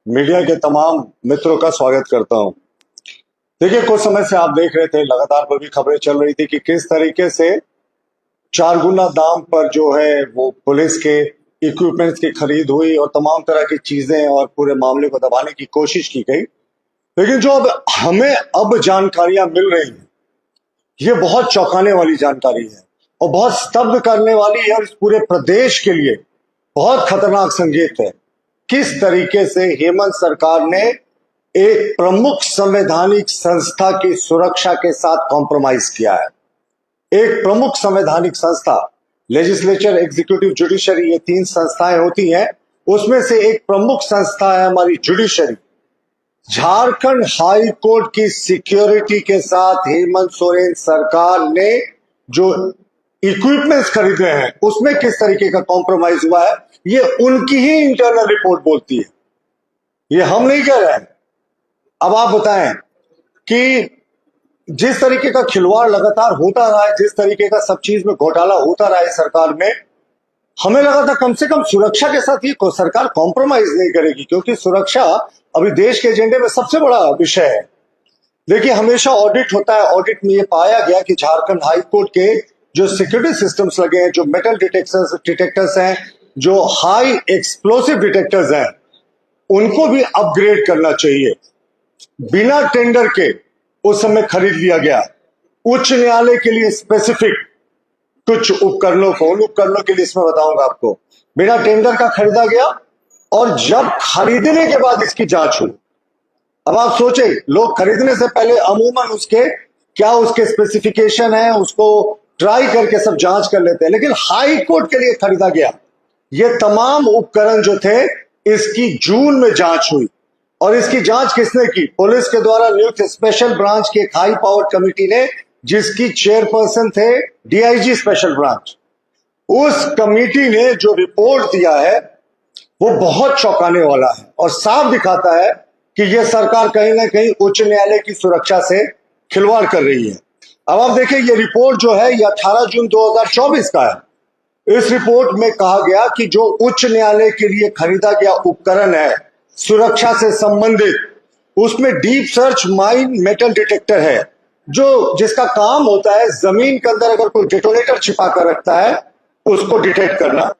Media के तमाम मित्रों का स्वागत करता हूं। देखिए, कुछ समय से आप देख रहे थे, लगातार बड़ी खबरें चल रही थी कि किस तरीके से 4 गुना दाम पर जो है वो पुलिस के इक्विपमेंट्स की खरीद हुई और तमाम तरह की चीजें और पूरे मामले को दबाने की कोशिश की गई। लेकिन जो अब हमें जानकारियां मिल रही हैं, ये बहुत चौंकाने वाली जानकारी है और बहुत स्तब्ध करने वाली है और इस पूरे प्रदेश के लिए बहुत खतरनाक संकेत है। किस तरीके से हेमंत सरकार ने एक प्रमुख संवैधानिक संस्था की सुरक्षा के साथ कॉम्प्रोमाइज किया है। एक प्रमुख संवैधानिक संस्था, लेजिस्लेचर, एग्जीक्यूटिव, जुडिशरी, ये 3 संस्थाएं होती हैं। उसमें से एक प्रमुख संस्था है हमारी जुडिशरी। झारखंड हाई कोर्ट की सिक्योरिटी के साथ हेमंत सोरेन सरकार ने जो इक्विपमेंट्स खरीदे हैं उसमें किस तरीके का कॉम्प्रोमाइज हुआ है, ये उनकी ही इंटरनल रिपोर्ट बोलती है, ये हम नहीं कह रहे हैं। अब आप बताएं कि जिस तरीके का खिलवाड़ लगातार होता रहा है, जिस तरीके का सब चीज में घोटाला होता रहा है सरकार में, हमें लगा था कम से कम सुरक्षा के साथ ये सरकार कॉम्प्रोमाइज नहीं करेगी, क्योंकि सुरक्षा अभी देश के एजेंडे में सबसे बड़ा विषय है। देखिए, हमेशा ऑडिट होता है, ऑडिट में ये पाया गया कि झारखंड हाई कोर्ट के जो सिक्योरिटी सिस्टम्स लगे हैं, जो मेटल डिटेक्टर्स हैं, जो हाई एक्सप्लोसिव डिटेक्टर्स हैं, उनको भी अपग्रेड करना चाहिए। बिना टेंडर के उस समय खरीद लिया गया। उच्च न्यायालय के लिए स्पेसिफिक कुछ उपकरणों को, उन उपकरणों के लिए इसमें बताऊंगा आपको, बिना टेंडर का खरीदा गया और जब खरीदने के बाद इसकी जांच हुई। अब आप सोचे, लोग खरीदने से पहले अमूमन उसके स्पेसिफिकेशन है उसको ट्राई करके सब जांच कर लेते हैं, लेकिन हाई कोर्ट के लिए खरीदा गया। ये तमाम उपकरण जो थे, इसकी जून में जांच हुई और इसकी जांच किसने की? पुलिस के द्वारा नियुक्त स्पेशल ब्रांच की एक हाई पावर कमेटी ने, जिसकी चेयरपर्सन थे डीआईजी स्पेशल ब्रांच। उस कमेटी ने जो रिपोर्ट दिया है वो बहुत चौंकाने वाला है और साफ दिखाता है कि यह सरकार कहीं ना कहीं उच्च न्यायालय की सुरक्षा से खिलवाड़ कर रही है। अब आप देखिए, ये रिपोर्ट जो है ये 18 जून 2024 का है। इस रिपोर्ट में कहा गया कि जो उच्च न्यायालय के लिए खरीदा गया उपकरण है सुरक्षा से संबंधित, उसमें deep search mine metal detector है, जिसका काम होता है जमीन के अंदर अगर कोई डेटोनेटर छिपा कर रखता है उसको डिटेक्ट करना।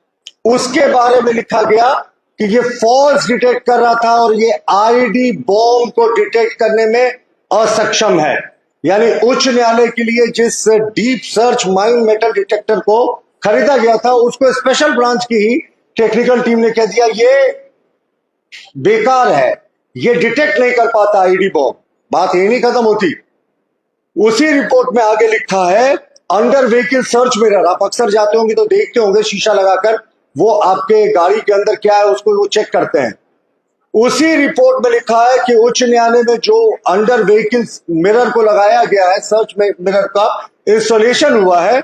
उसके बारे में लिखा गया कि ये फॉल्स डिटेक्ट कर रहा था और ये आईडी बॉम्ब को डिटेक्ट करने में असक्षम है। यानी उच्च न्यायालय के लिए जिस deep search mine metal detector को खरीदा गया था, उसको स्पेशल ब्रांच की ही टेक्निकल टीम ने कह दिया ये बेकार है, ये डिटेक्ट नहीं कर पाता आईडी बॉम्ब। बात यही नहीं खत्म होती। उसी रिपोर्ट में आगे लिखा है अंडर व्हीकल सर्च मिरर। आप अक्सर जाते होंगे तो देखते होंगे शीशा लगाकर वो आपके गाड़ी के अंदर क्या है उसको वो चेक करते हैं। उसी रिपोर्ट में लिखा है कि उच्च न्यायालय में जो अंडर व्हीकल मिरर को लगाया गया है, सर्च मिरर का इंस्टॉलेशन हुआ है,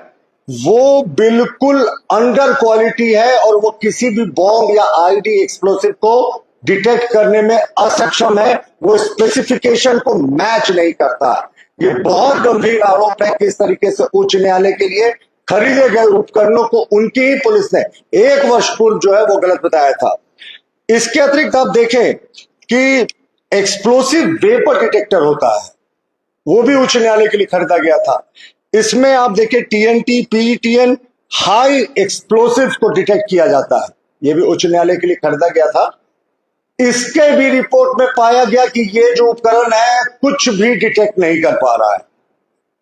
वो बिल्कुल अंडर क्वालिटी है और वो किसी भी बॉम्ब या आईडी एक्सप्लोसिव को डिटेक्ट करने में असक्षम है। वो स्पेसिफिकेशन को मैच नहीं करता। ये बहुत गंभीर आरोप है कि इस तरीके से उच्च न्यायालय के लिए खरीदे गए उपकरणों को उनकी ही पुलिस ने 1 वर्ष पूर्व जो है वो गलत बताया था। इसके अतिरिक्त आप देखें कि एक्सप्लोसिव वेपर डिटेक्टर होता है, वो भी उच्च न्यायालय के लिए खरीदा गया था। इसमें आप देखें टीएनटी, पीईटीएन, हाई एक्सप्लोसिव को डिटेक्ट किया जाता है, ये भी उच्च न्यायालय के लिए खरीदा गया था। इसके भी रिपोर्ट में पाया गया कि ये जो उपकरण है कुछ भी डिटेक्ट नहीं कर पा रहा है।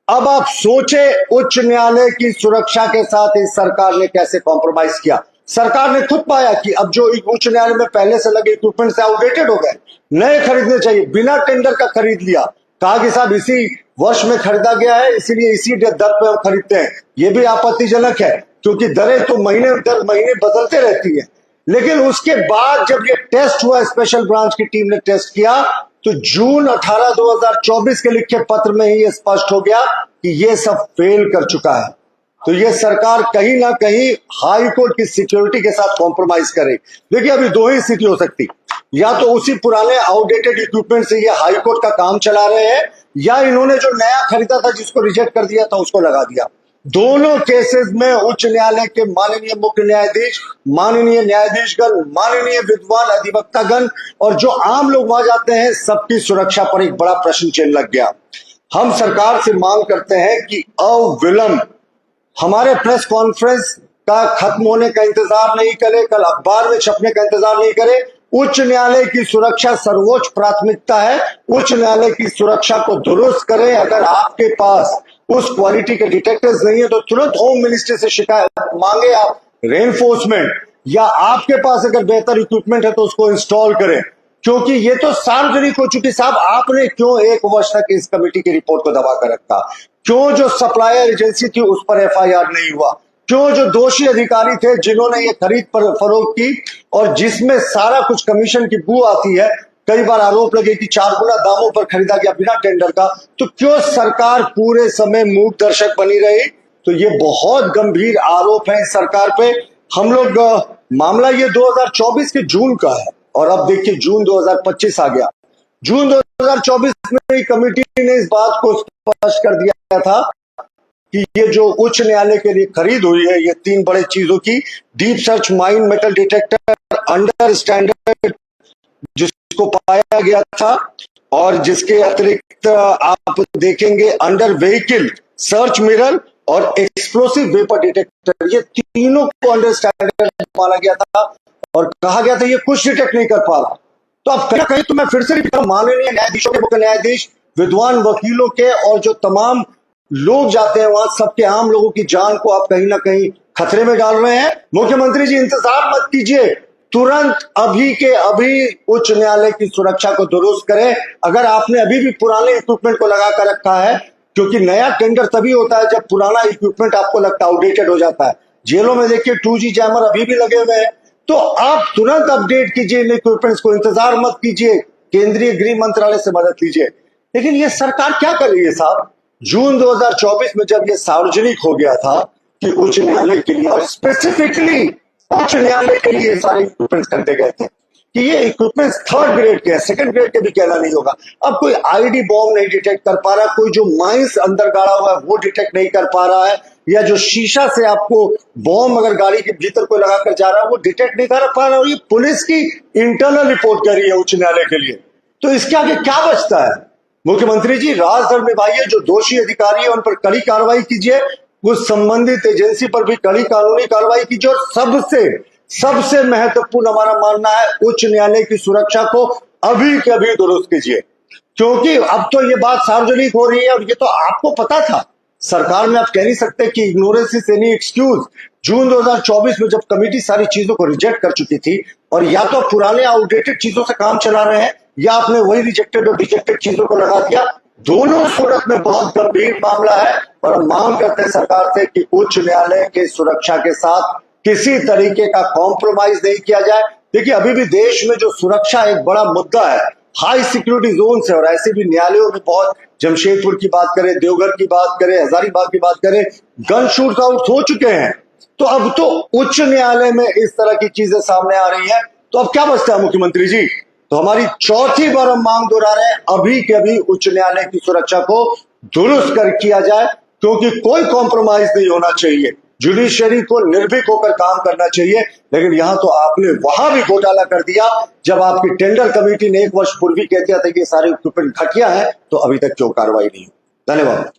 अब आप सोचे, उच्च न्यायालय की सुरक्षा के साथ इस सरकार ने कैसे कॉम्प्रोमाइज किया। सरकार ने खुद पाया कि अब जो उच्च न्यायालय में पहले से लगे इक्विपमेंट्स आउटडेटेड हो गए, नए खरीदने चाहिए। बिना टेंडर का खरीद लिया, कहा कि साहब इसी वर्ष में खरीदा गया है इसीलिए इसी दर पे हम खरीदते हैं। यह भी आपत्तिजनक है क्योंकि दरें तो महीने दर महीने बदलते रहती है। लेकिन उसके बाद जब ये टेस्ट हुआ, स्पेशल ब्रांच की टीम ने टेस्ट किया, तो जून 18, 2024 के लिखे पत्र में ही स्पष्ट हो गया कि ये सब फेल कर चुका है। तो ये सरकार कहीं ना कहीं हाई कोर्ट की सिक्योरिटी के साथ कॉम्प्रोमाइज करे। देखिए, अभी 2 ही स्थिति हो सकती, या तो उसी पुराने आउटडेटेड इक्विपमेंट से ये हाई कोर्ट का काम चला रहे हैं, या इन्होंने जो नया खरीदा था जिसको रिजेक्ट कर दिया था उसको लगा दिया। दोनों केसेस में उच्च न्यायालय के माननीय मुख्य न्यायाधीश, माननीय न्यायाधीशगण, माननीय विद्वान अधिवक्तागण और जो आम लोग वहां जाते हैं, सबकी सुरक्षा पर एक बड़ा प्रश्न चिन्ह लग गया। हम सरकार से मांग करते हैं कि अविलंब हमारे प्रेस कॉन्फ्रेंस का खत्म होने का इंतजार नहीं करे, कल अखबार में छपने का इंतजार नहीं करे। उच्च न्यायालय की सुरक्षा सर्वोच्च प्राथमिकता है। उच्च न्यायालय की सुरक्षा को दुरुस्त करें। अगर आपके पास उस क्वालिटी के डिटेक्टर्स नहीं है तो तुरंत होम मिनिस्ट्री से शिकायत मांगे, आप रेनफोर्समेंट, या आपके पास अगर बेहतर इक्विपमेंट है तो उसको इंस्टॉल करें, क्योंकि ये तो सार्वजनिक हो चुकी। साहब, आपने क्यों एक वर्ष तक इस कमेटी की रिपोर्ट को दबा कर रखा? क्यों जो सप्लायर एजेंसी थी उस पर एफआईआर नहीं हुआ? क्यों जो दोषी अधिकारी थे जिन्होंने ये खरीद पर फरोख्त की और जिसमें सारा कुछ कमीशन की बू आती है, कई बार आरोप लगे कि 4 गुना दामों पर खरीदा गया बिना टेंडर का, तो क्यों सरकार पूरे समय मूक दर्शक बनी रही? तो ये बहुत गंभीर आरोप है इस सरकार पे। हम लोग मामला ये 2024 के जून का है और अब देखिए जून 2025 आ गया। जून 2024 में कमेटी ने इस बात को स्पष्ट कर दिया था कि ये जो उच्च न्यायालय के लिए खरीद हुई है, ये 3 बड़े चीजों की, deep search mine metal detector under standard जिसको पाया गया था, और जिसके अतिरिक्त आप देखेंगे अंडर व्हीकल सर्च मिरर और एक्सप्लोसिव वेपर डिटेक्टर, ये तीनों को अंडर स्टैंडर्ड माना गया था और कहा गया था ये कुछ डिटेक्ट नहीं कर पा रहा। तो अब कहीं कहीं तो मैं फिर से माननीय न्यायाधीशों के, मुख्य न्यायाधीश, विद्वान वकीलों के और जो तमाम लोग जाते हैं वहां, सबके आम लोगों की जान को आप कहीं ना कहीं खतरे में डाल रहे हैं। मुख्यमंत्री जी, इंतजार मत कीजिए, तुरंत अभी के अभी उच्च न्यायालय की सुरक्षा को दुरुस्त करें। अगर आपने अभी भी पुराने इक्विपमेंट को लगा कर रखा है, क्योंकि नया टेंडर तभी होता है जब पुराना इक्विपमेंट आपको लगता है आउटडेटेड हो जाता है। जेलों में देखिए 2G जैमर अभी भी लगे हुए हैं, तो आप तुरंत अपडेट कीजिए इन इक्विपमेंट्स को, इंतजार मत कीजिए, केंद्रीय गृह मंत्रालय से मदद लीजिए। लेकिन ये सरकार क्या कर रही है साहब? जून 2024 में जब ये सार्वजनिक हो गया था कि उच्च न्यायालय के लिए, और स्पेसिफिकली उच्च न्यायालय के लिए सारे इक्विपमेंट्स खरीदे गए थे कि ये इक्विपमेंट्स 3rd ग्रेड के हैं, 2nd ग्रेड के भी कहना नहीं होगा। अब कोई आईडी बॉम्ब नहीं डिटेक्ट कर पा रहा, कोई जो माइंस अंदर गाड़ा हुआ है वो डिटेक्ट नहीं कर पा रहा है, या जो शीशा से आपको बॉम्ब अगर गाड़ी के भीतर कोई लगा कर जा रहा है वो डिटेक्ट नहीं कर पा रहा। और ये पुलिस की इंटरनल रिपोर्ट कर रही है उच्च न्यायालय के लिए, तो इसके आगे क्या बचता है? मुख्यमंत्री जी, राजधर्म निभाइए, जो दोषी अधिकारी है उन पर कड़ी कार्रवाई कीजिए, उस संबंधित एजेंसी पर भी कड़ी कानूनी कार्रवाई कीजिए, और सबसे महत्वपूर्ण हमारा मानना है उच्च न्यायालय की सुरक्षा को अभी के अभी दुरुस्त कीजिए, क्योंकि अब तो ये बात सार्वजनिक हो रही है और ये तो आपको पता था। सरकार में आप कह नहीं सकते कि इग्नोरेंस इज एनी एक्सक्यूज। जून 2024 में जब कमेटी सारी चीजों को रिजेक्ट कर चुकी थी, और या तो पुराने आउटडेटेड चीजों से काम चला रहे हैं या आपने वही रिजेक्टेड और रिजेक्टेड चीजों को लगा दिया, दोनों सूरत में बहुत गंभीर मामला है। और हम मांग करते हैं सरकार से कि उच्च न्यायालय की सुरक्षा के साथ किसी तरीके का कॉम्प्रोमाइज नहीं किया जाए। देखिए, अभी भी देश में जो सुरक्षा एक बड़ा मुद्दा है, हाई सिक्योरिटी जोन है, और ऐसे भी न्यायालयों में बहुत, जमशेदपुर की बात करें, देवघर की बात करें, हजारीबाग की बात करें, गन शूट आउट हो चुके हैं। तो अब तो उच्च न्यायालय में इस तरह की चीजें सामने आ रही है, तो अब क्या बचता है मुख्यमंत्री जी? तो हमारी चौथी बार हम मांग दोहरा रहे हैं, अभी के अभी उच्च न्यायालय की सुरक्षा को दुरुस्त कर किया जाए, क्योंकि कोई कॉम्प्रोमाइज नहीं होना चाहिए। जुडिशरी को निर्भीक होकर काम करना चाहिए, लेकिन यहां तो आपने वहां भी घोटाला कर दिया। जब आपकी टेंडर कमेटी ने 1 वर्ष पूर्व कह दिया था कि सारे इक्विपमेंट घटिया है, तो अभी तक क्यों कार्रवाई नहीं? धन्यवाद।